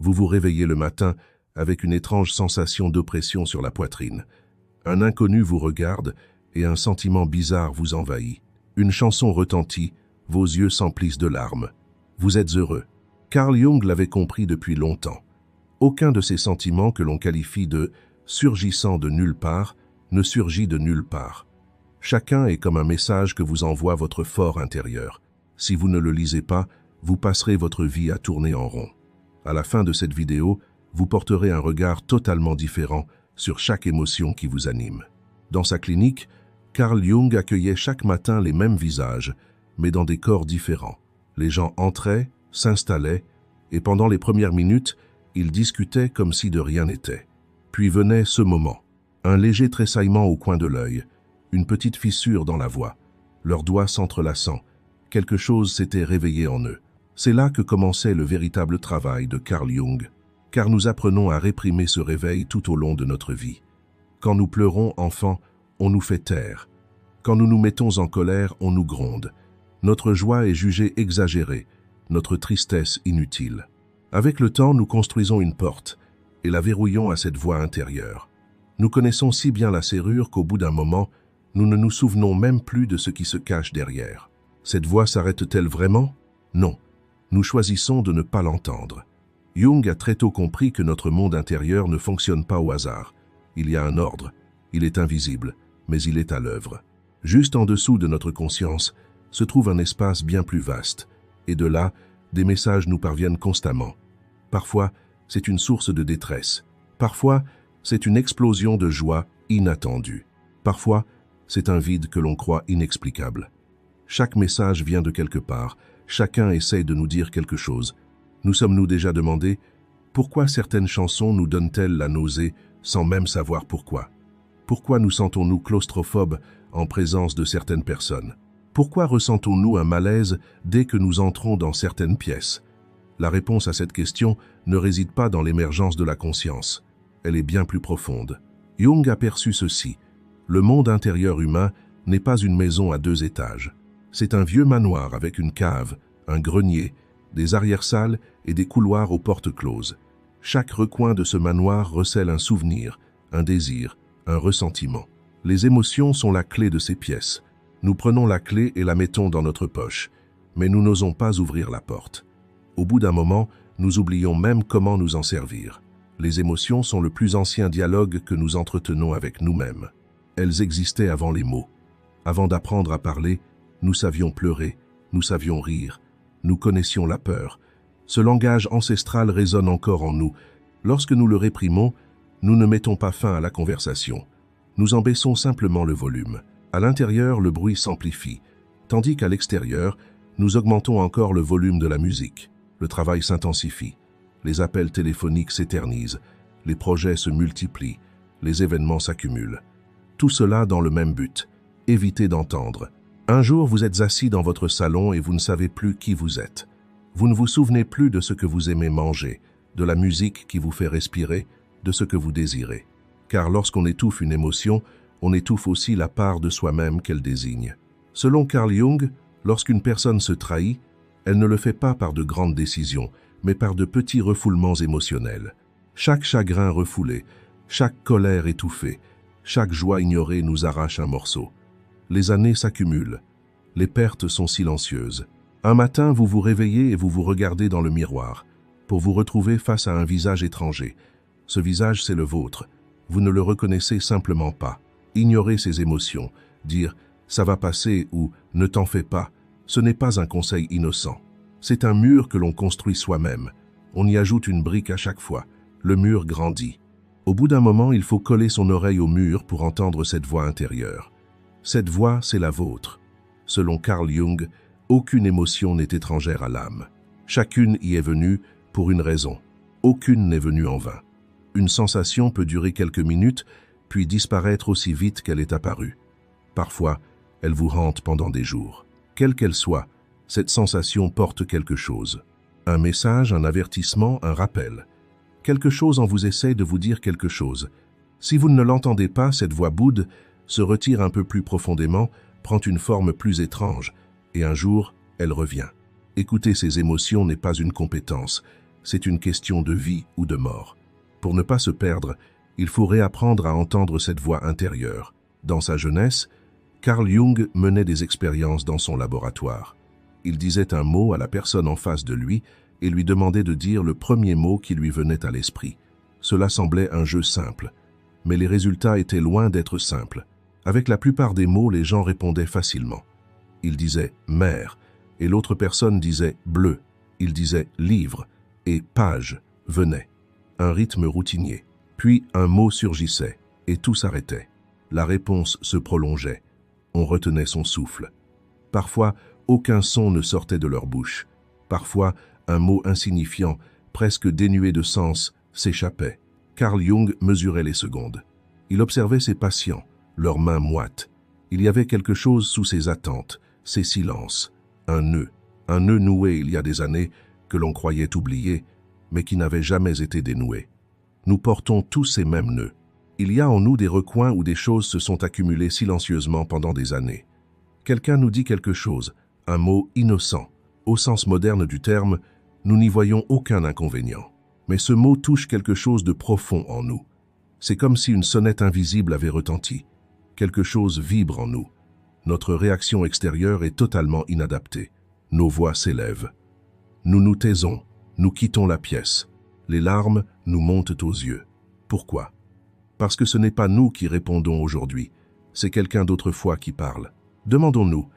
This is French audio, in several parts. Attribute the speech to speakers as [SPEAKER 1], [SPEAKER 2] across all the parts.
[SPEAKER 1] Vous vous réveillez le matin avec une étrange sensation d'oppression sur la poitrine. Un inconnu vous regarde et un sentiment bizarre vous envahit. Une chanson retentit, vos yeux s'emplissent de larmes. Vous êtes heureux. Carl Jung l'avait compris depuis longtemps. Aucun de ces sentiments que l'on qualifie de « surgissant de nulle part » ne surgit de nulle part. Chacun est comme un message que vous envoie votre fort intérieur. Si vous ne le lisez pas, vous passerez votre vie à tourner en rond. À la fin de cette vidéo, vous porterez un regard totalement différent sur chaque émotion qui vous anime. Dans sa clinique, Carl Jung accueillait chaque matin les mêmes visages, mais dans des corps différents. Les gens entraient, s'installaient, et pendant les premières minutes, ils discutaient comme si de rien n'était. Puis venait ce moment. Un léger tressaillement au coin de l'œil, une petite fissure dans la voix, leurs doigts s'entrelaçant. Quelque chose s'était réveillé en eux. C'est là que commençait le véritable travail de Carl Jung, car nous apprenons à réprimer ce réveil tout au long de notre vie. Quand nous pleurons, enfants, on nous fait taire. Quand nous nous mettons en colère, on nous gronde. Notre joie est jugée exagérée, notre tristesse inutile. Avec le temps, nous construisons une porte et la verrouillons à cette voix intérieure. Nous connaissons si bien la serrure qu'au bout d'un moment, nous ne nous souvenons même plus de ce qui se cache derrière. Cette voix s'arrête-t-elle vraiment? Non. Nous choisissons de ne pas l'entendre. Jung a très tôt compris que notre monde intérieur ne fonctionne pas au hasard. Il y a un ordre. Il est invisible, mais il est à l'œuvre. Juste en dessous de notre conscience se trouve un espace bien plus vaste. Et de là, des messages nous parviennent constamment. Parfois, c'est une source de détresse. Parfois, c'est une explosion de joie inattendue. Parfois, c'est un vide que l'on croit inexplicable. Chaque message vient de quelque part. Chacun essaye de nous dire quelque chose. Nous sommes-nous déjà demandé pourquoi certaines chansons nous donnent-elles la nausée sans même savoir pourquoi? Pourquoi nous sentons-nous claustrophobes en présence de certaines personnes? Pourquoi ressentons-nous un malaise dès que nous entrons dans certaines pièces? La réponse à cette question ne réside pas dans l'émergence de la conscience. Elle est bien plus profonde. Jung aperçut ceci. Le monde intérieur humain n'est pas une maison à 2 étages. C'est un vieux manoir avec une cave, un grenier, des arrière-salles et des couloirs aux portes closes. Chaque recoin de ce manoir recèle un souvenir, un désir, un ressentiment. Les émotions sont la clé de ces pièces. Nous prenons la clé et la mettons dans notre poche, mais nous n'osons pas ouvrir la porte. Au bout d'un moment, nous oublions même comment nous en servir. Les émotions sont le plus ancien dialogue que nous entretenons avec nous-mêmes. Elles existaient avant les mots. Avant d'apprendre à parler, nous savions pleurer, nous savions rire, nous connaissions la peur. Ce langage ancestral résonne encore en nous. Lorsque nous le réprimons, nous ne mettons pas fin à la conversation. Nous en baissons simplement le volume. À l'intérieur, le bruit s'amplifie, tandis qu'à l'extérieur, nous augmentons encore le volume de la musique. Le travail s'intensifie. Les appels téléphoniques s'éternisent, les projets se multiplient, les événements s'accumulent. Tout cela dans le même but, éviter d'entendre. Un jour, vous êtes assis dans votre salon et vous ne savez plus qui vous êtes. Vous ne vous souvenez plus de ce que vous aimez manger, de la musique qui vous fait respirer, de ce que vous désirez. Car lorsqu'on étouffe une émotion, on étouffe aussi la part de soi-même qu'elle désigne. Selon Carl Jung, lorsqu'une personne se trahit, elle ne le fait pas par de grandes décisions, mais par de petits refoulements émotionnels. Chaque chagrin refoulé, chaque colère étouffée, chaque joie ignorée nous arrache un morceau. Les années s'accumulent. Les pertes sont silencieuses. Un matin, vous vous réveillez et vous vous regardez dans le miroir, pour vous retrouver face à un visage étranger. Ce visage, c'est le vôtre. Vous ne le reconnaissez simplement pas. Ignorer ses émotions, dire « ça va passer » ou « ne t'en fais pas », ce n'est pas un conseil innocent. C'est un mur que l'on construit soi-même. On y ajoute une brique à chaque fois. Le mur grandit. Au bout d'un moment, il faut coller son oreille au mur pour entendre cette voix intérieure. Cette voix, c'est la vôtre. Selon Carl Jung, aucune émotion n'est étrangère à l'âme. Chacune y est venue pour une raison. Aucune n'est venue en vain. Une sensation peut durer quelques minutes, puis disparaître aussi vite qu'elle est apparue. Parfois, elle vous hante pendant des jours. Quelle qu'elle soit, cette sensation porte quelque chose. Un message, un avertissement, un rappel. Quelque chose en vous essaie de vous dire quelque chose. Si vous ne l'entendez pas, cette voix boude, se retire un peu plus profondément, prend une forme plus étrange, et un jour, elle revient. Écouter ses émotions n'est pas une compétence, c'est une question de vie ou de mort. Pour ne pas se perdre, il faut réapprendre à entendre cette voix intérieure. Dans sa jeunesse, Carl Jung menait des expériences dans son laboratoire. Il disait un mot à la personne en face de lui et lui demandait de dire le premier mot qui lui venait à l'esprit. Cela semblait un jeu simple, mais les résultats étaient loin d'être simples. Avec la plupart des mots, les gens répondaient facilement. Il disait « mer » et l'autre personne disait « bleu ». Il disait « livre » et « page » venait. Un rythme routinier. Puis un mot surgissait et tout s'arrêtait. La réponse se prolongeait. On retenait son souffle. Parfois, aucun son ne sortait de leur bouche. Parfois, un mot insignifiant, presque dénué de sens, s'échappait. Carl Jung mesurait les secondes. Il observait ses patients, leurs mains moites. Il y avait quelque chose sous ces attentes, ces silences. Un nœud noué il y a des années que l'on croyait oublié, mais qui n'avait jamais été dénoué. Nous portons tous ces mêmes nœuds. Il y a en nous des recoins où des choses se sont accumulées silencieusement pendant des années. Quelqu'un nous dit quelque chose, un mot innocent. Au sens moderne du terme, nous n'y voyons aucun inconvénient. Mais ce mot touche quelque chose de profond en nous. C'est comme si une sonnette invisible avait retenti. Quelque chose vibre en nous. Notre réaction extérieure est totalement inadaptée. Nos voix s'élèvent. Nous nous taisons, nous quittons la pièce. Les larmes nous montent aux yeux. Pourquoi ? Parce que ce n'est pas nous qui répondons aujourd'hui, c'est quelqu'un d'autrefois qui parle. Demandons-nous,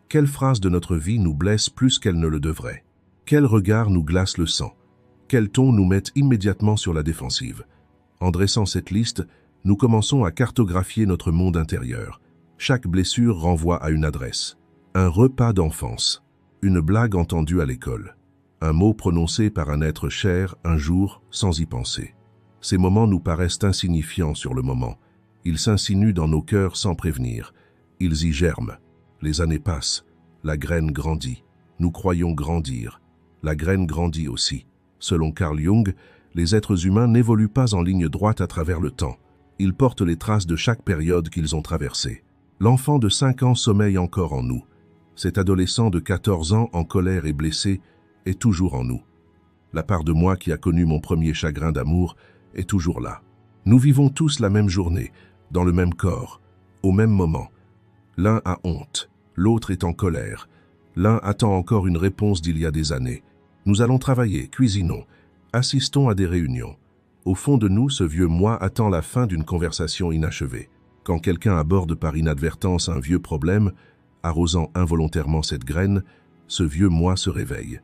[SPEAKER 1] quelle phrase de notre vie nous blesse plus qu'elle ne le devrait? Quel regard nous glace le sang? Quel ton nous met immédiatement sur la défensive? En dressant cette liste, nous commençons à cartographier notre monde intérieur. Chaque blessure renvoie à une adresse. Un repas d'enfance, une blague entendue à l'école, un mot prononcé par un être cher un jour sans y penser. Ces moments nous paraissent insignifiants sur le moment. Ils s'insinuent dans nos cœurs sans prévenir. Ils y germent. Les années passent. La graine grandit. Nous croyons grandir. La graine grandit aussi. Selon Carl Jung, les êtres humains n'évoluent pas en ligne droite à travers le temps. Ils portent les traces de chaque période qu'ils ont traversée. L'enfant de 5 ans sommeille encore en nous. Cet adolescent de 14 ans en colère et blessé est toujours en nous. La part de moi qui a connu mon premier chagrin d'amour est toujours là. Nous vivons tous la même journée, dans le même corps, au même moment. L'un a honte, l'autre est en colère. L'un attend encore une réponse d'il y a des années. Nous allons travailler, cuisinons, assistons à des réunions. Au fond de nous, ce vieux moi attend la fin d'une conversation inachevée. Quand quelqu'un aborde par inadvertance un vieux problème, arrosant involontairement cette graine, ce vieux moi se réveille.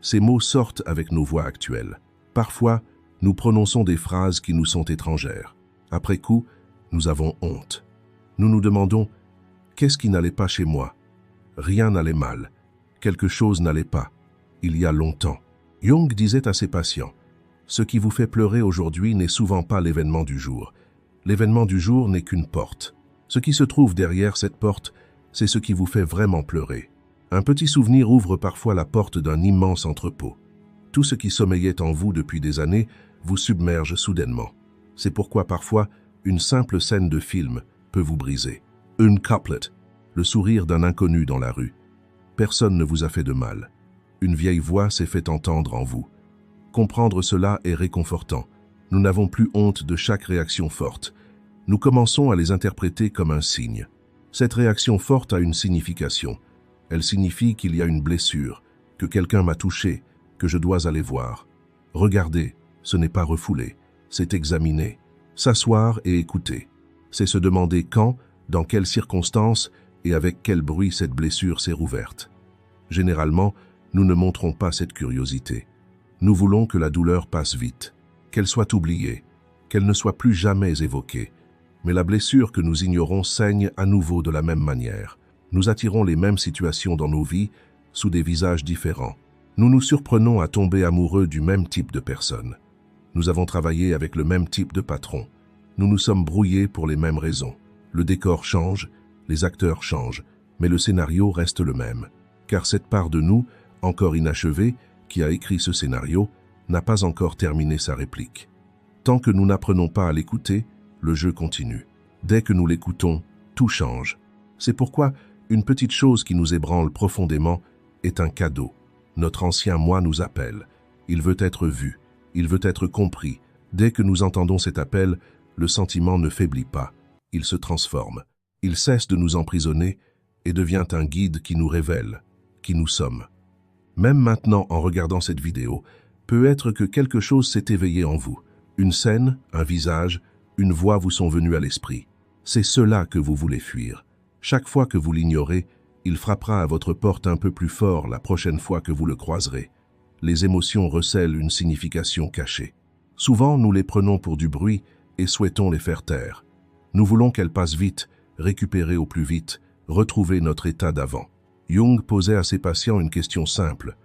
[SPEAKER 1] Ces mots sortent avec nos voix actuelles. Parfois, nous prononçons des phrases qui nous sont étrangères. Après coup, nous avons honte. Nous nous demandons « Qu'est-ce qui n'allait pas chez moi ?» Rien n'allait mal. Quelque chose n'allait pas. Il y a longtemps. Jung disait à ses patients « Ce qui vous fait pleurer aujourd'hui n'est souvent pas l'événement du jour. L'événement du jour n'est qu'une porte. Ce qui se trouve derrière cette porte, c'est ce qui vous fait vraiment pleurer. Un petit souvenir ouvre parfois la porte d'un immense entrepôt. Tout ce qui sommeillait en vous depuis des années vous submerge soudainement. C'est pourquoi parfois, une simple scène de film peut vous briser. Une couplet, le sourire d'un inconnu dans la rue. Personne ne vous a fait de mal. Une vieille voix s'est fait entendre en vous. Comprendre cela est réconfortant. Nous n'avons plus honte de chaque réaction forte. Nous commençons à les interpréter comme un signe. Cette réaction forte a une signification. Elle signifie qu'il y a une blessure, que quelqu'un m'a touché, que je dois aller voir. Regarder, ce n'est pas refouler, c'est examiner. S'asseoir et écouter. C'est se demander quand, dans quelles circonstances et avec quel bruit cette blessure s'est rouverte. Généralement, nous ne montrons pas cette curiosité. Nous voulons que la douleur passe vite, qu'elle soit oubliée, qu'elle ne soit plus jamais évoquée. Mais la blessure que nous ignorons saigne à nouveau de la même manière. Nous attirons les mêmes situations dans nos vies, sous des visages différents. Nous nous surprenons à tomber amoureux du même type de personne. Nous avons travaillé avec le même type de patron. Nous nous sommes brouillés pour les mêmes raisons. Le décor change, les acteurs changent, mais le scénario reste le même. Car cette part de nous, encore inachevée, qui a écrit ce scénario, n'a pas encore terminé sa réplique. Tant que nous n'apprenons pas à l'écouter, le jeu continue. Dès que nous l'écoutons, tout change. C'est pourquoi une petite chose qui nous ébranle profondément est un cadeau. Notre ancien moi nous appelle. Il veut être vu, il veut être compris. Dès que nous entendons cet appel, le sentiment ne faiblit pas, il se transforme. Il cesse de nous emprisonner et devient un guide qui nous révèle qui nous sommes. Même maintenant, en regardant cette vidéo, peut être que quelque chose s'est éveillé en vous. Une scène, un visage, une voix vous sont venus à l'esprit. C'est cela que vous voulez fuir. Chaque fois que vous l'ignorez, il frappera à votre porte un peu plus fort la prochaine fois que vous le croiserez. Les émotions recèlent une signification cachée. Souvent, nous les prenons pour du bruit et souhaitons les faire taire. Nous voulons qu'elles passent vite, récupérer au plus vite, retrouver notre état d'avant. Jung posait à ses patients une question simple.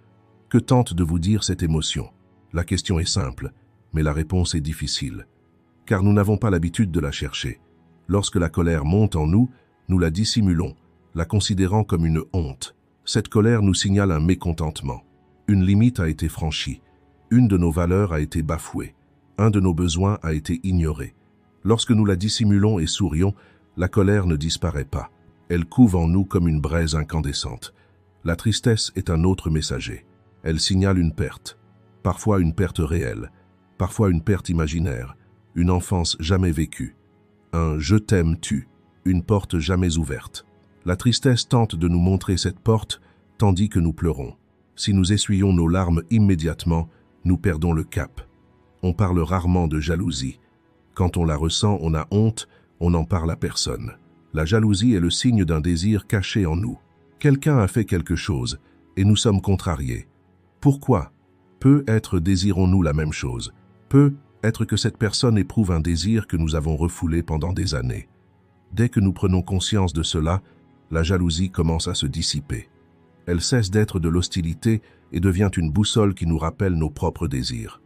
[SPEAKER 1] Que tente de vous dire cette émotion? La question est simple, mais la réponse est difficile. Car nous n'avons pas l'habitude de la chercher. Lorsque la colère monte en nous, nous la dissimulons, la considérant comme une honte. Cette colère nous signale un mécontentement. Une limite a été franchie. Une de nos valeurs a été bafouée. Un de nos besoins a été ignoré. Lorsque nous la dissimulons et sourions, la colère ne disparaît pas. Elle couve en nous comme une braise incandescente. La tristesse est un autre messager. Elle signale une perte. Parfois une perte réelle, parfois une perte imaginaire, une enfance jamais vécue. Un « je t'aime » tue, une porte jamais ouverte. La tristesse tente de nous montrer cette porte, tandis que nous pleurons. Si nous essuyons nos larmes immédiatement, nous perdons le cap. On parle rarement de jalousie. Quand on la ressent, on a honte, on n'en parle à personne. La jalousie est le signe d'un désir caché en nous. Quelqu'un a fait quelque chose, et nous sommes contrariés. Pourquoi? Peut-être désirons-nous la même chose. Peut-être que cette personne éprouve un désir que nous avons refoulé pendant des années. Dès que nous prenons conscience de cela, la jalousie commence à se dissiper. Elle cesse d'être de l'hostilité et devient une boussole qui nous rappelle nos propres désirs.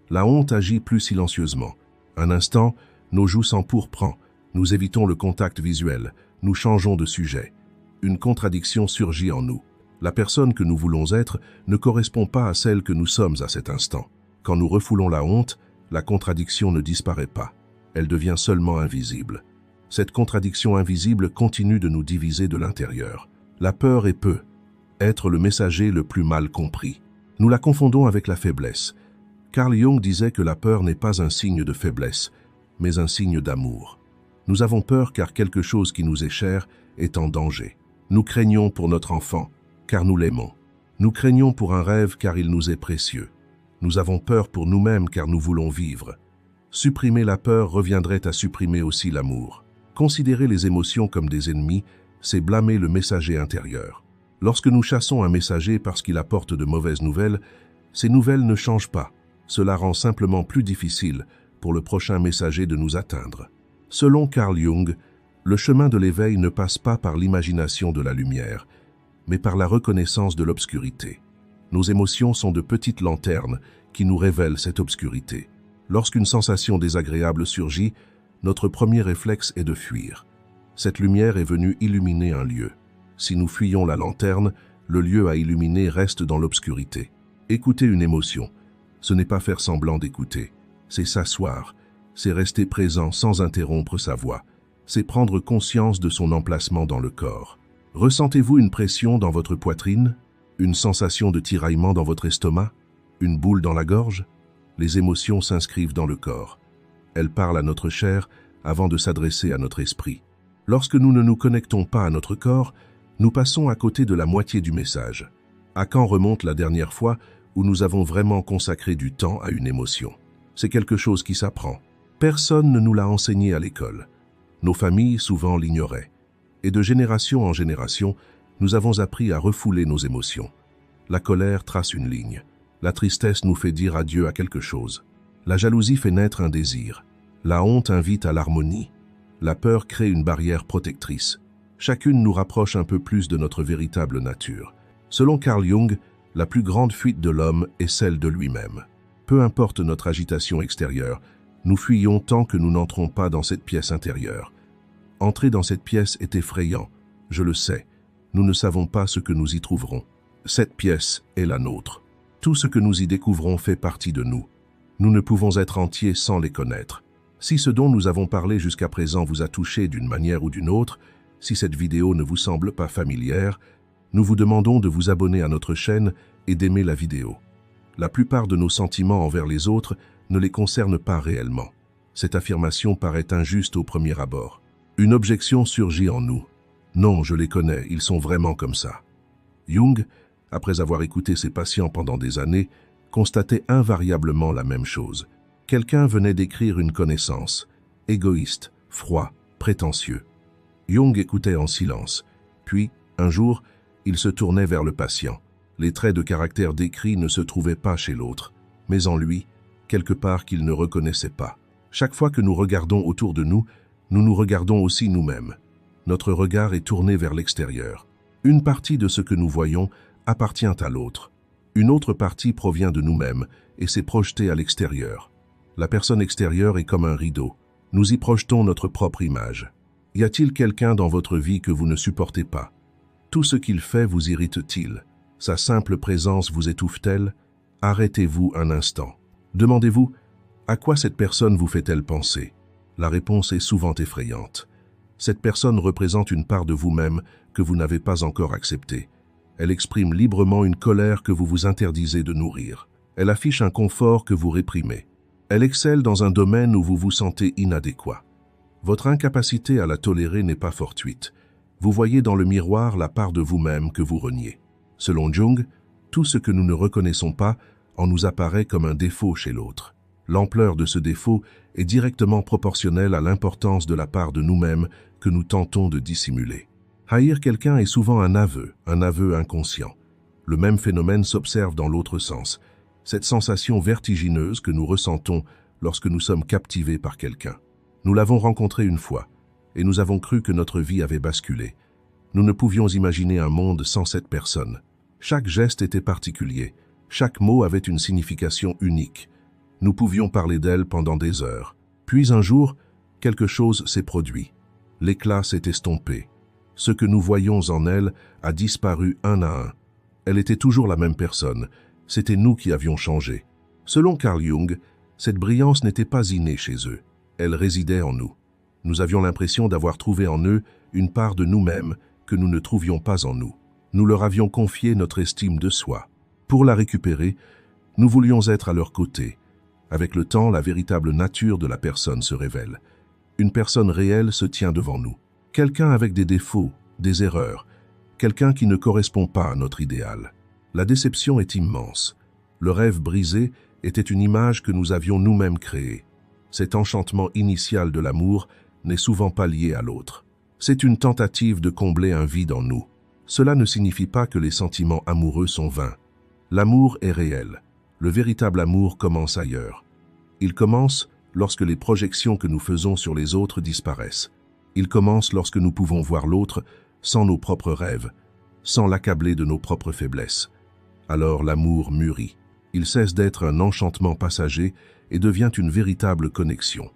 [SPEAKER 1] La honte agit plus silencieusement. Un instant, nos joues s'empourprent, nous évitons le contact visuel, nous changeons de sujet. Une contradiction surgit en nous. La personne que nous voulons être ne correspond pas à celle que nous sommes à cet instant. Quand nous refoulons la honte, la contradiction ne disparaît pas. Elle devient seulement invisible. Cette contradiction invisible continue de nous diviser de l'intérieur. La peur est être le messager le plus mal compris. Nous la confondons avec la faiblesse. Carl Jung disait que la peur n'est pas un signe de faiblesse, mais un signe d'amour. Nous avons peur car quelque chose qui nous est cher est en danger. Nous craignons pour notre enfant, car nous l'aimons. Nous craignons pour un rêve car il nous est précieux. Nous avons peur pour nous-mêmes car nous voulons vivre. Supprimer la peur reviendrait à supprimer aussi l'amour. Considérer les émotions comme des ennemis, c'est blâmer le messager intérieur. Lorsque nous chassons un messager parce qu'il apporte de mauvaises nouvelles, ces nouvelles ne changent pas. Cela rend simplement plus difficile pour le prochain messager de nous atteindre. Selon Carl Jung, le chemin de l'éveil ne passe pas par l'imagination de la lumière, mais par la reconnaissance de l'obscurité. Nos émotions sont de petites lanternes qui nous révèlent cette obscurité. Lorsqu'une sensation désagréable surgit, notre premier réflexe est de fuir. Cette lumière est venue illuminer un lieu. Si nous fuyons la lanterne, le lieu à illuminer reste dans l'obscurité. Écouter une émotion, ce n'est pas faire semblant d'écouter, c'est s'asseoir, c'est rester présent sans interrompre sa voix, c'est prendre conscience de son emplacement dans le corps. Ressentez-vous une pression dans votre poitrine? Une sensation de tiraillement dans votre estomac? Une boule dans la gorge? Les émotions s'inscrivent dans le corps. Elles parlent à notre chair avant de s'adresser à notre esprit. Lorsque nous ne nous connectons pas à notre corps, nous passons à côté de la moitié du message. À quand remonte la dernière fois où nous avons vraiment consacré du temps à une émotion? C'est quelque chose qui s'apprend. Personne ne nous l'a enseigné à l'école. Nos familles souvent l'ignoraient. Et de génération en génération, nous avons appris à refouler nos émotions. La colère trace une ligne. La tristesse nous fait dire adieu à quelque chose. La jalousie fait naître un désir. La honte invite à l'harmonie. La peur crée une barrière protectrice. Chacune nous rapproche un peu plus de notre véritable nature. Selon Carl Jung, la plus grande fuite de l'homme est celle de lui-même. Peu importe notre agitation extérieure, nous fuyons tant que nous n'entrons pas dans cette pièce intérieure. Entrer dans cette pièce est effrayant, je le sais. Nous ne savons pas ce que nous y trouverons. Cette pièce est la nôtre. Tout ce que nous y découvrons fait partie de nous. Nous ne pouvons être entiers sans les connaître. Si ce dont nous avons parlé jusqu'à présent vous a touché d'une manière ou d'une autre, si cette vidéo ne vous semble pas familière, nous vous demandons de vous abonner à notre chaîne et d'aimer la vidéo. La plupart de nos sentiments envers les autres ne les concernent pas réellement. Cette affirmation paraît injuste au premier abord. Une objection surgit en nous. Non, je les connais, ils sont vraiment comme ça. Jung, après avoir écouté ses patients pendant des années, constatait invariablement la même chose. Quelqu'un venait d'écrire une connaissance, égoïste, froid, prétentieux. Jung écoutait en silence. Puis, un jour, il se tournait vers le patient. Les traits de caractère décrits ne se trouvaient pas chez l'autre, mais en lui, quelque part qu'il ne reconnaissait pas. Chaque fois que nous regardons autour de nous, nous nous regardons aussi nous-mêmes. Notre regard est tourné vers l'extérieur. Une partie de ce que nous voyons appartient à l'autre. Une autre partie provient de nous-mêmes et s'est projetée à l'extérieur. La personne extérieure est comme un rideau. Nous y projetons notre propre image. Y a-t-il quelqu'un dans votre vie que vous ne supportez pas? Tout ce qu'il fait vous irrite-t-il? Sa simple présence vous étouffe-t-elle? Arrêtez-vous un instant. Demandez-vous, à quoi cette personne vous fait-elle penser? La réponse est souvent effrayante. Cette personne représente une part de vous-même que vous n'avez pas encore acceptée. Elle exprime librement une colère que vous vous interdisez de nourrir. Elle affiche un confort que vous réprimez. Elle excelle dans un domaine où vous vous sentez inadéquat. Votre incapacité à la tolérer n'est pas fortuite. Vous voyez dans le miroir la part de vous-même que vous reniez. Selon Jung, tout ce que nous ne reconnaissons pas en nous apparaît comme un défaut chez l'autre. L'ampleur de ce défaut est directement proportionnelle à l'importance de la part de nous-mêmes que nous tentons de dissimuler. Haïr quelqu'un est souvent un aveu inconscient. Le même phénomène s'observe dans l'autre sens, cette sensation vertigineuse que nous ressentons lorsque nous sommes captivés par quelqu'un. Nous l'avons rencontré une fois, et nous avons cru que notre vie avait basculé. Nous ne pouvions imaginer un monde sans cette personne. Chaque geste était particulier, chaque mot avait une signification unique. Nous pouvions parler d'elle pendant des heures. Puis un jour, quelque chose s'est produit. L'éclat s'est estompé. Ce que nous voyions en elle a disparu un à un. Elle était toujours la même personne. C'était nous qui avions changé. Selon Carl Jung, cette brillance n'était pas innée chez eux. Elle résidait en nous. Nous avions l'impression d'avoir trouvé en eux une part de nous-mêmes que nous ne trouvions pas en nous. Nous leur avions confié notre estime de soi. Pour la récupérer, nous voulions être à leur côté. Avec le temps, la véritable nature de la personne se révèle. Une personne réelle se tient devant nous. Quelqu'un avec des défauts, des erreurs. Quelqu'un qui ne correspond pas à notre idéal. La déception est immense. Le rêve brisé était une image que nous avions nous-mêmes créée. Cet enchantement initial de l'amour n'est souvent pas lié à l'autre. C'est une tentative de combler un vide en nous. Cela ne signifie pas que les sentiments amoureux sont vains. L'amour est réel. Le véritable amour commence ailleurs. Il commence lorsque les projections que nous faisons sur les autres disparaissent. Il commence lorsque nous pouvons voir l'autre sans nos propres rêves, sans l'accabler de nos propres faiblesses. Alors l'amour mûrit. Il cesse d'être un enchantement passager et devient une véritable connexion.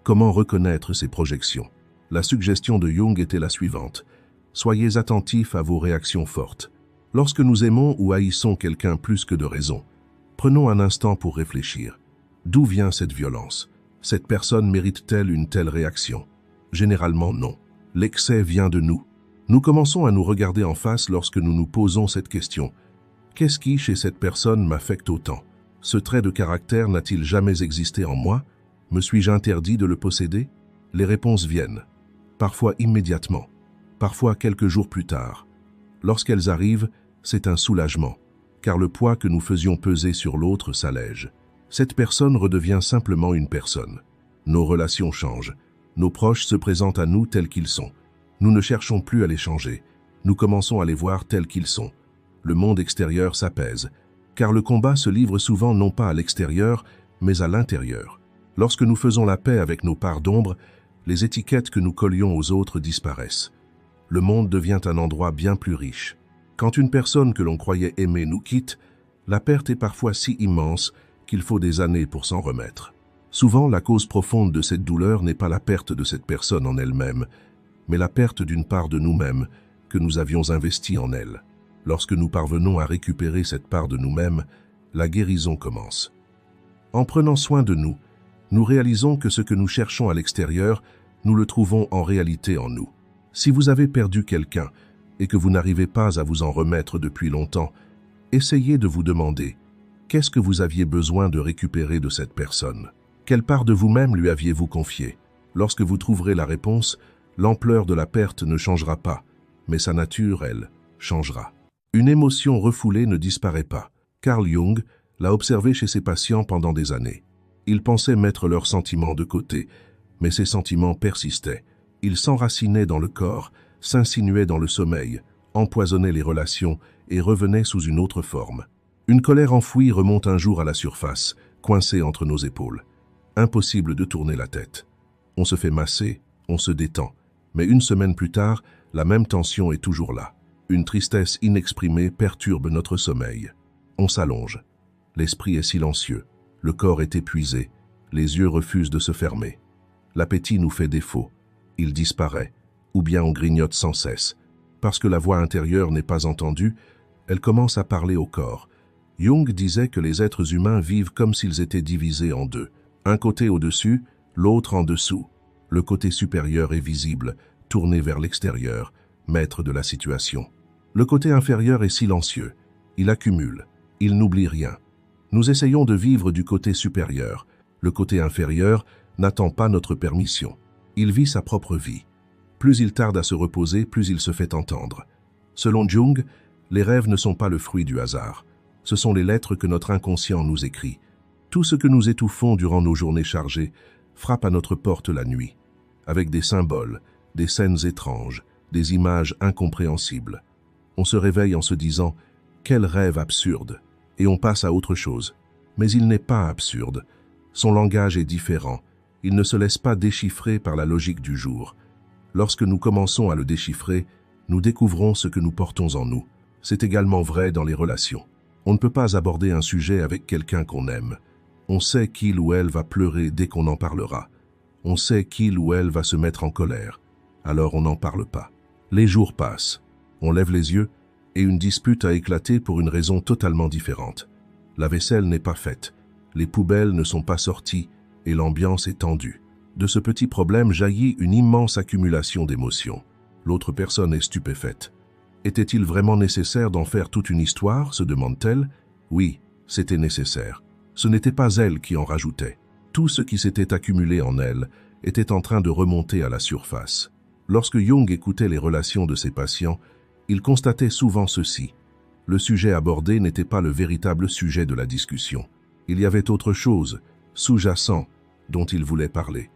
[SPEAKER 1] Comment reconnaître ces projections? La suggestion de Jung était la suivante. Soyez attentifs à vos réactions fortes. Lorsque nous aimons ou haïssons quelqu'un plus que de raison, prenons un instant pour réfléchir. D'où vient cette violence? Cette personne mérite-t-elle une telle réaction? Généralement non. L'excès vient de nous. Nous commençons à nous regarder en face lorsque nous nous posons cette question. Qu'est-ce qui, chez cette personne, m'affecte autant? Ce trait de caractère n'a-t-il jamais existé en moi? Me suis-je interdit de le posséder? Les réponses viennent. Parfois immédiatement. Parfois quelques jours plus tard. Lorsqu'elles arrivent, c'est un soulagement, car le poids que nous faisions peser sur l'autre s'allège. Cette personne redevient simplement une personne. Nos relations changent. Nos proches se présentent à nous tels qu'ils sont. Nous ne cherchons plus à les changer. Nous commençons à les voir tels qu'ils sont. Le monde extérieur s'apaise, car le combat se livre souvent non pas à l'extérieur, mais à l'intérieur. Lorsque nous faisons la paix avec nos parts d'ombre, les étiquettes que nous collions aux autres disparaissent. Le monde devient un endroit bien plus riche. Quand une personne que l'on croyait aimer nous quitte, la perte est parfois si immense qu'il faut des années pour s'en remettre. Souvent, la cause profonde de cette douleur n'est pas la perte de cette personne en elle-même, mais la perte d'une part de nous-mêmes que nous avions investie en elle. Lorsque nous parvenons à récupérer cette part de nous-mêmes, la guérison commence. En prenant soin de nous, nous réalisons que ce que nous cherchons à l'extérieur, nous le trouvons en réalité en nous. Si vous avez perdu quelqu'un et que vous n'arrivez pas à vous en remettre depuis longtemps, essayez de vous demander Qu'est-ce que vous aviez besoin de récupérer de cette personne? Quelle part de vous-même lui aviez-vous confiée? Lorsque vous trouverez la réponse, l'ampleur de la perte ne changera pas, mais sa nature, elle, changera. Une émotion refoulée ne disparaît pas. Carl Jung l'a observé chez ses patients pendant des années. Il pensait mettre leurs sentiments de côté, mais ces sentiments persistaient. Ils s'enracinaient dans le corps, s'insinuaient dans le sommeil, empoisonnaient les relations et revenaient sous une autre forme. Une colère enfouie remonte un jour à la surface, coincée entre nos épaules. Impossible de tourner la tête. On se fait masser, on se détend. Mais une semaine plus tard, la même tension est toujours là. Une tristesse inexprimée perturbe notre sommeil. On s'allonge. L'esprit est silencieux. Le corps est épuisé. Les yeux refusent de se fermer. L'appétit nous fait défaut. Il disparaît. Ou bien on grignote sans cesse. Parce que la voix intérieure n'est pas entendue, elle commence à parler au corps. Jung disait que les êtres humains vivent comme s'ils étaient divisés en deux. Un côté au-dessus, l'autre en dessous. Le côté supérieur est visible, tourné vers l'extérieur, maître de la situation. Le côté inférieur est silencieux. Il accumule. Il n'oublie rien. Nous essayons de vivre du côté supérieur. Le côté inférieur n'attend pas notre permission. Il vit sa propre vie. Plus il tarde à se reposer, plus il se fait entendre. Selon Jung, les rêves ne sont pas le fruit du hasard. Ce sont les lettres que notre inconscient nous écrit. Tout ce que nous étouffons durant nos journées chargées frappe à notre porte la nuit, avec des symboles, des scènes étranges, des images incompréhensibles. On se réveille en se disant « Quel rêve absurde !» et on passe à autre chose. Mais il n'est pas absurde. Son langage est différent. Il ne se laisse pas déchiffrer par la logique du jour. Lorsque nous commençons à le déchiffrer, nous découvrons ce que nous portons en nous. C'est également vrai dans les relations. On ne peut pas aborder un sujet avec quelqu'un qu'on aime. On sait qu'il ou elle va pleurer dès qu'on en parlera. On sait qu'il ou elle va se mettre en colère. Alors on n'en parle pas. Les jours passent. On lève les yeux et une dispute a éclaté pour une raison totalement différente. La vaisselle n'est pas faite, les poubelles ne sont pas sorties et l'ambiance est tendue. De ce petit problème jaillit une immense accumulation d'émotions. L'autre personne est stupéfaite. Était-il vraiment nécessaire d'en faire toute une histoire, se demande-t-elle? Oui, c'était nécessaire. Ce n'était pas elle qui en rajoutait. Tout ce qui s'était accumulé en elle était en train de remonter à la surface. Lorsque Jung écoutait les relations de ses patients, il constatait souvent ceci. Le sujet abordé n'était pas le véritable sujet de la discussion. Il y avait autre chose, sous-jacent, dont il voulait parler.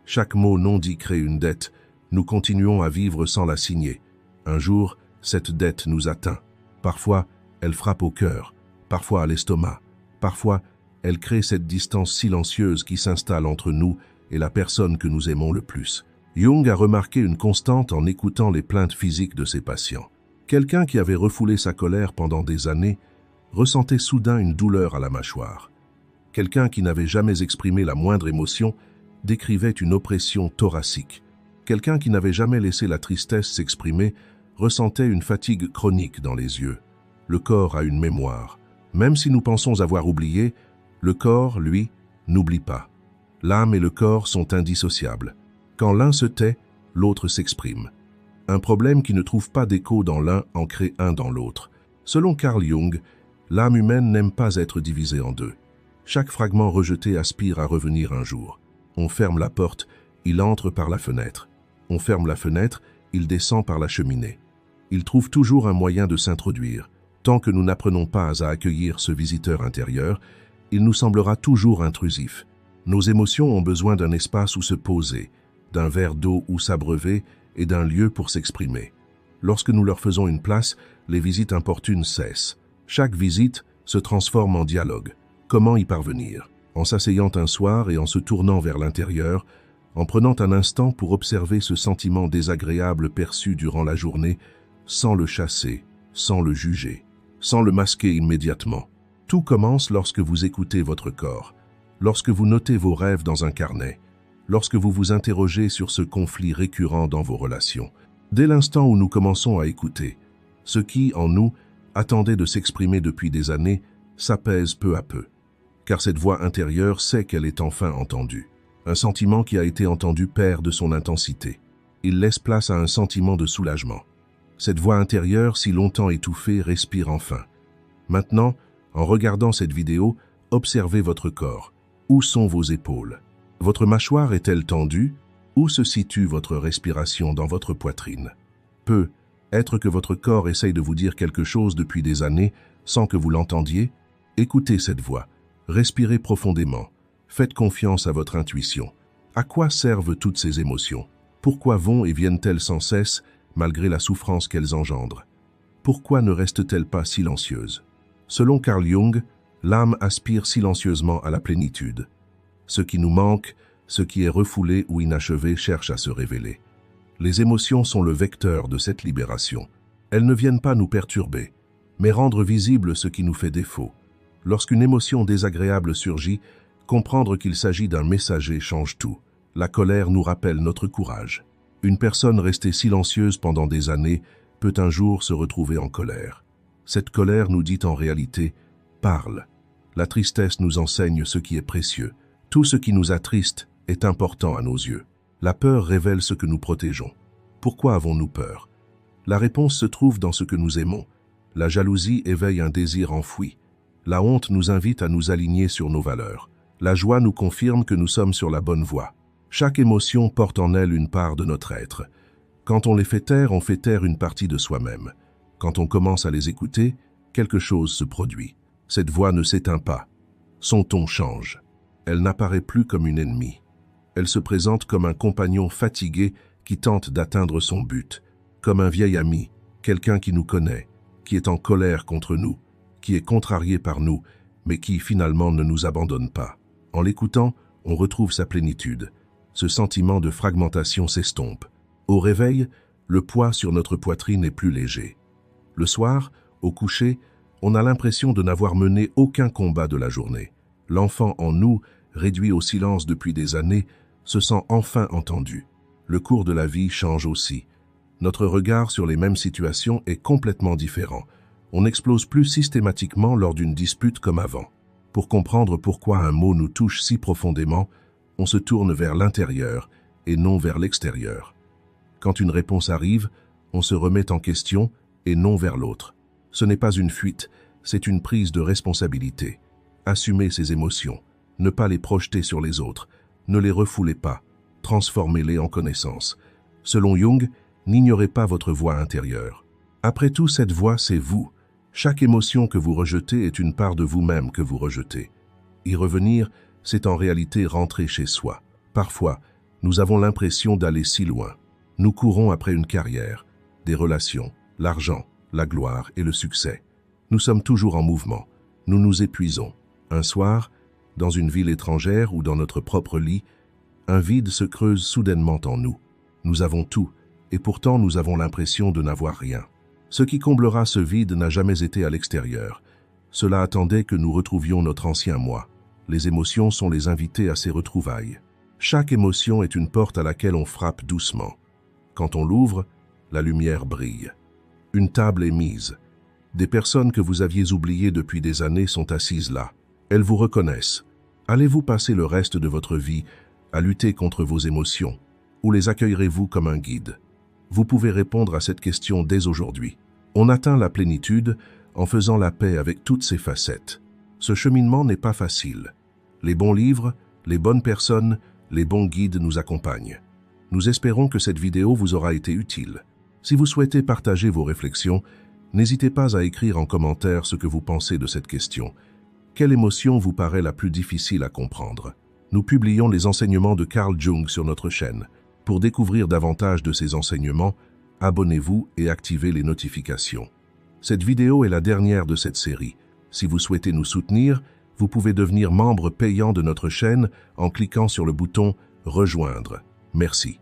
[SPEAKER 1] Chaque mot non dit crée une dette. Nous continuons à vivre sans la signer. Un jour, cette dette nous atteint. Parfois, elle frappe au cœur, parfois à l'estomac. Parfois, elle crée cette distance silencieuse qui s'installe entre nous et la personne que nous aimons le plus. Jung a remarqué une constante en écoutant les plaintes physiques de ses patients. Quelqu'un qui avait refoulé sa colère pendant des années ressentait soudain une douleur à la mâchoire. Quelqu'un qui n'avait jamais exprimé la moindre émotion décrivait une oppression thoracique. Quelqu'un qui n'avait jamais laissé la tristesse s'exprimer ressentait une fatigue chronique dans les yeux. Le corps a une mémoire. Même si nous pensons avoir oublié, le corps, lui, n'oublie pas. L'âme et le corps sont indissociables. Quand l'un se tait, l'autre s'exprime. Un problème qui ne trouve pas d'écho dans l'un en crée un dans l'autre. Selon Carl Jung, l'âme humaine n'aime pas être divisée en deux. Chaque fragment rejeté aspire à revenir un jour. On ferme la porte, il entre par la fenêtre. On ferme la fenêtre, il descend par la cheminée. Il trouve toujours un moyen de s'introduire. Tant que nous n'apprenons pas à accueillir ce visiteur intérieur, il nous semblera toujours intrusif. Nos émotions ont besoin d'un espace où se poser, d'un verre d'eau où s'abreuver et d'un lieu pour s'exprimer. Lorsque nous leur faisons une place, les visites importunes cessent. Chaque visite se transforme en dialogue. Comment y parvenir? En s'asseyant un soir et en se tournant vers l'intérieur, en prenant un instant pour observer ce sentiment désagréable perçu durant la journée, sans le chasser, sans le juger, sans le masquer immédiatement. Tout commence lorsque vous écoutez votre corps, lorsque vous notez vos rêves dans un carnet, lorsque vous vous interrogez sur ce conflit récurrent dans vos relations. Dès l'instant où nous commençons à écouter, ce qui, en nous, attendait de s'exprimer depuis des années, s'apaise peu à peu. Car cette voix intérieure sait qu'elle est enfin entendue. Un sentiment qui a été entendu perd de son intensité. Il laisse place à un sentiment de soulagement. Cette voix intérieure, si longtemps étouffée, respire enfin. Maintenant, En regardant cette vidéo, observez votre corps. Où sont vos épaules? Votre mâchoire est-elle tendue? Où se situe votre respiration dans votre poitrine? Peut être que votre corps essaye de vous dire quelque chose depuis des années sans que vous l'entendiez? Écoutez cette voix. Respirez profondément. Faites confiance à votre intuition. À quoi servent toutes ces émotions? Pourquoi vont et viennent-elles sans cesse, malgré la souffrance qu'elles engendrent? Pourquoi ne restent-elles pas silencieuses? Selon Carl Jung, l'âme aspire silencieusement à la plénitude. Ce qui nous manque, ce qui est refoulé ou inachevé cherche à se révéler. Les émotions sont le vecteur de cette libération. Elles ne viennent pas nous perturber, mais rendre visible ce qui nous fait défaut. Lorsqu'une émotion désagréable surgit, comprendre qu'il s'agit d'un messager change tout. La colère nous rappelle notre courage. Une personne restée silencieuse pendant des années peut un jour se retrouver en colère. Cette colère nous dit en réalité « parle ». La tristesse nous enseigne ce qui est précieux. Tout ce qui nous attriste est important à nos yeux. La peur révèle ce que nous protégeons. Pourquoi avons-nous peur? La réponse se trouve dans ce que nous aimons. La jalousie éveille un désir enfoui. La honte nous invite à nous aligner sur nos valeurs. La joie nous confirme que nous sommes sur la bonne voie. Chaque émotion porte en elle une part de notre être. Quand on les fait taire, on fait taire une partie de soi-même. Quand on commence à les écouter, quelque chose se produit. Cette voix ne s'éteint pas. Son ton change. Elle n'apparaît plus comme une ennemie. Elle se présente comme un compagnon fatigué qui tente d'atteindre son but, comme un vieil ami, quelqu'un qui nous connaît, qui est en colère contre nous, qui est contrarié par nous, mais qui finalement ne nous abandonne pas. En l'écoutant, on retrouve sa plénitude. Ce sentiment de fragmentation s'estompe. Au réveil, le poids sur notre poitrine est plus léger. Le soir, au coucher, on a l'impression de n'avoir mené aucun combat de la journée. L'enfant en nous, réduit au silence depuis des années, se sent enfin entendu. Le cours de la vie change aussi. Notre regard sur les mêmes situations est complètement différent. On n'explose plus systématiquement lors d'une dispute comme avant. Pour comprendre pourquoi un mot nous touche si profondément, on se tourne vers l'intérieur et non vers l'extérieur. Quand une réponse arrive, on se remet en question et non vers l'autre. Ce n'est pas une fuite, c'est une prise de responsabilité. Assumez ses émotions, ne pas les projeter sur les autres, ne les refoulez pas, transformez-les en connaissances. Selon Jung, n'ignorez pas votre voix intérieure. Après tout, cette voix, c'est vous. Chaque émotion que vous rejetez est une part de vous-même que vous rejetez. Y revenir, c'est en réalité rentrer chez soi. Parfois, nous avons l'impression d'aller si loin. Nous courons après une carrière, des relations, l'argent, la gloire et le succès. Nous sommes toujours en mouvement. Nous nous épuisons. Un soir, dans une ville étrangère ou dans notre propre lit, un vide se creuse soudainement en nous. Nous avons tout, et pourtant nous avons l'impression de n'avoir rien. Ce qui comblera ce vide n'a jamais été à l'extérieur. Cela attendait que nous retrouvions notre ancien moi. Les émotions sont les invités à ces retrouvailles. Chaque émotion est une porte à laquelle on frappe doucement. Quand on l'ouvre, la lumière brille. Une table est mise. Des personnes que vous aviez oubliées depuis des années sont assises là. Elles vous reconnaissent. Allez-vous passer le reste de votre vie à lutter contre vos émotions, ou les accueillerez-vous comme un guide? Vous pouvez répondre à cette question dès aujourd'hui. On atteint la plénitude en faisant la paix avec toutes ses facettes. Ce cheminement n'est pas facile. Les bons livres, les bonnes personnes, les bons guides nous accompagnent. Nous espérons que cette vidéo vous aura été utile. Si vous souhaitez partager vos réflexions, n'hésitez pas à écrire en commentaire ce que vous pensez de cette question. Quelle émotion vous paraît la plus difficile à comprendre? Nous publions les enseignements de Carl Jung sur notre chaîne. Pour découvrir davantage de ces enseignements, abonnez-vous et activez les notifications. Cette vidéo est la dernière de cette série. Si vous souhaitez nous soutenir, vous pouvez devenir membre payant de notre chaîne en cliquant sur le bouton « Rejoindre ». Merci.